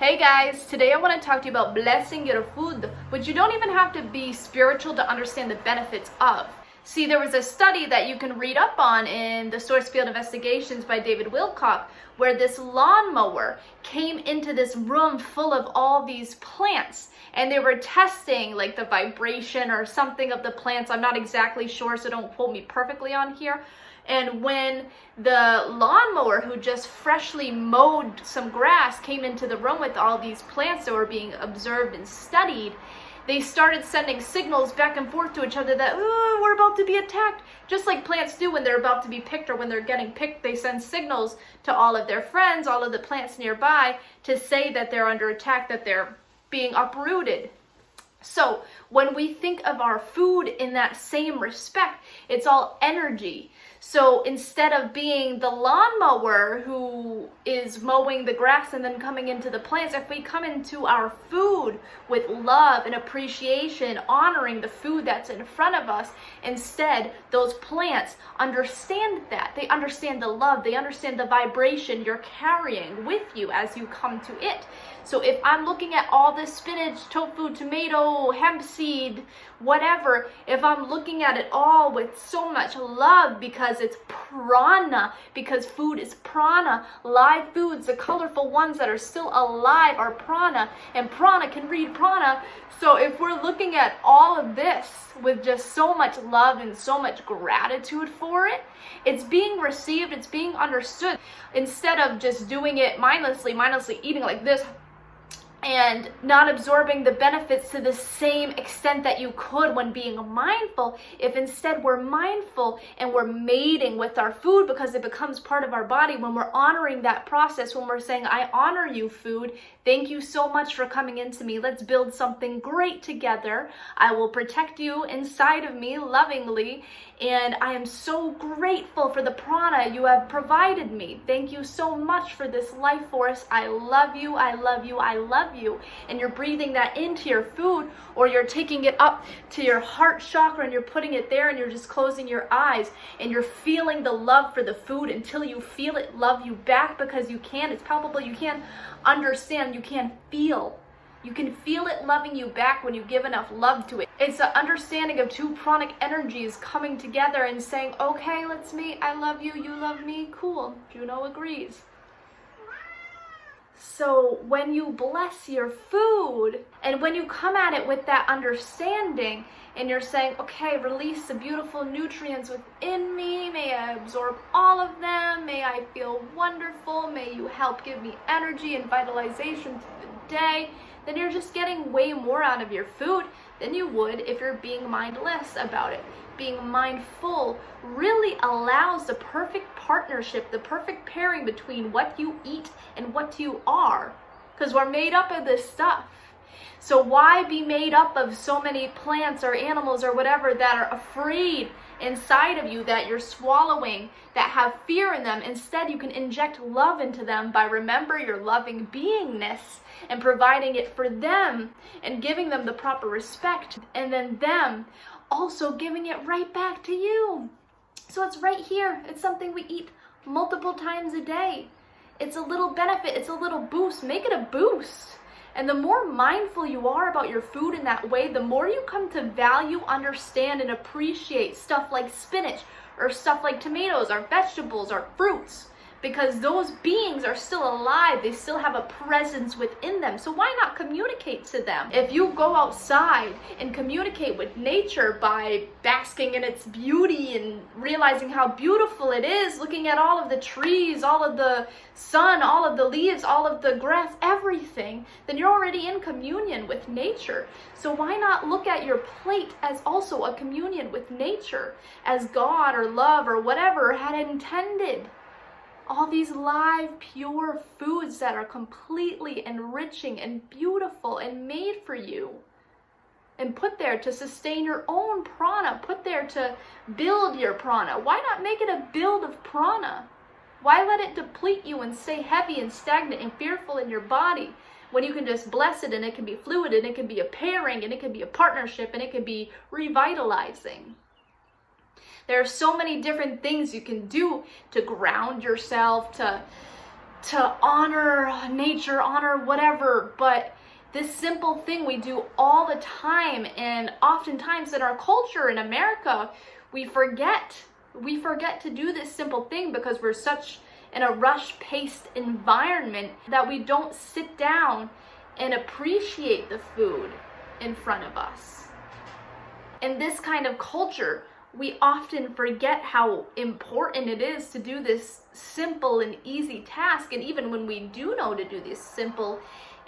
Hey guys, today I want to talk to you about blessing your food, which you don't even have to be spiritual to understand the benefits of. See, there was a study that you can read up on in the Source Field Investigations by David Wilcock, where this lawnmower came into this room full of all these plants, and they were testing like the vibration or something of the plants. I'm not exactly sure, so don't quote me perfectly on here. And when the lawnmower, who just freshly mowed some grass, came into the room with all these plants that were being observed and studied, they started sending signals back and forth to each other that, oh, we're about to be attacked. Just like plants do when they're about to be picked or when they're getting picked, they send signals to all of their friends, all of the plants nearby, to say that they're under attack, that they're being uprooted. So when we think of our food in that same respect, it's all energy. So instead of being the lawnmower who is mowing the grass and then coming into the plants, if we come into our food with love and appreciation, honoring the food that's in front of us, instead, those plants understand that. They understand the love, they understand the vibration you're carrying with you as you come to it. So if I'm looking at all this spinach, tofu, tomato, hemp seed, whatever, if I'm looking at it all with so much love because it's prana, because food is prana, live foods, the colorful ones that are still alive are prana, and prana can read prana. So if we're looking at all of this with just so much love and so much gratitude for it, it's being received, it's being understood. Instead of just doing it mindlessly eating like this, and not absorbing the benefits to the same extent that you could when being mindful, if instead we're mindful and we're mating with our food because it becomes part of our body, when we're honoring that process, when we're saying, I honor you, food, thank you so much for coming into me, let's build something great together, I will protect you inside of me lovingly, and I am so grateful for the prana you have provided me. Thank you so much for this life force. I love you, I love you, I love you. And you're breathing that into your food, or you're taking it up to your heart chakra and you're putting it there, and you're just closing your eyes and you're feeling the love for the food until you feel it love you back, because you can. It's palpable. You can't understand. You can't feel. You can feel it loving you back when you give enough love to it. It's the understanding of two pranic energies coming together and saying, okay, let's meet. I love you. You love me. Cool. Juno agrees. So when you bless your food, and when you come at it with that understanding, and you're saying, okay, release the beautiful nutrients within me, may I absorb all of them, may I feel wonderful, may you help give me energy and vitalization through the day, then you're just getting way more out of your food than you would if you're being mindless about it. Being mindful really allows the perfect partnership, the perfect pairing between what you eat and what you are, because we're made up of this stuff. So why be made up of so many plants or animals or whatever that are afraid inside of you, that you're swallowing, that have fear in them? Instead, you can inject love into them by remember your loving beingness and providing it for them and giving them the proper respect, and then them also giving it right back to you. So it's right here. It's something we eat multiple times a day. It's a little benefit. It's a little boost. Make it a boost. And the more mindful you are about your food in that way, the more you come to value, understand, and appreciate stuff like spinach or stuff like tomatoes or vegetables or fruits, because those beings are still alive. They still have a presence within them. So why not communicate to them? If you go outside and communicate with nature by basking in its beauty and realizing how beautiful it is, looking at all of the trees, all of the sun, all of the leaves, all of the grass, everything, then you're already in communion with nature. So why not look at your plate as also a communion with nature, as God or love or whatever had intended? All these live, pure foods that are completely enriching and beautiful and made for you, and put there to sustain your own prana, put there to build your prana. Why not make it a build of prana? Why let it deplete you and stay heavy and stagnant and fearful in your body, when you can just bless it, and it can be fluid, and it can be a pairing, and it can be a partnership, and it can be revitalizing? There are so many different things you can do to ground yourself, to to honor nature, honor whatever, but this simple thing we do all the time, and oftentimes in our culture in America, we forget to do this simple thing because we're such in a rush-paced environment that we don't sit down and appreciate the food in front of us. In this kind of culture, we often forget how important it is to do this simple and easy task. And even when we do know to do this simple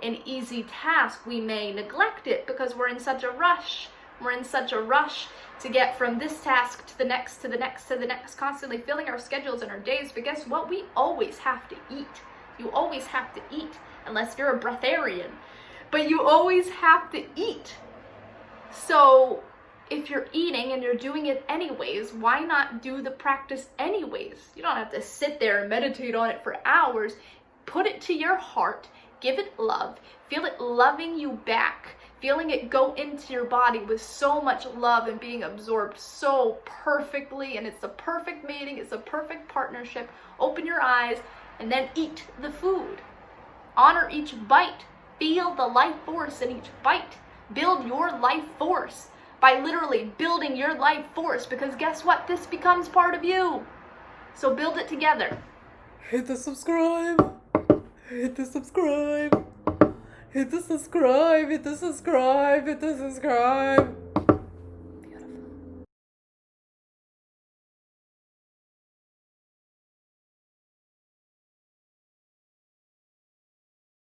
and easy task, we may neglect it because we're in such a rush. We're in such a rush to get from this task to the next, to the next, to the next, constantly filling our schedules and our days. But guess what? We always have to eat. You always have to eat, unless you're a breatharian. But you always have to eat. So if you're eating and you're doing it anyways, why not do the practice anyways? You don't have to sit there and meditate on it for hours. Put it to your heart. Give it love. Feel it loving you back. Feeling it go into your body with so much love and being absorbed so perfectly. And it's the perfect mating. It's a perfect partnership. Open your eyes and then eat the food. Honor each bite. Feel the life force in each bite. Build your life force by literally building your life force, because guess what? This becomes part of you. So build it together. Hit the subscribe. Hit the subscribe. Hit the subscribe. Hit the subscribe. Hit the subscribe.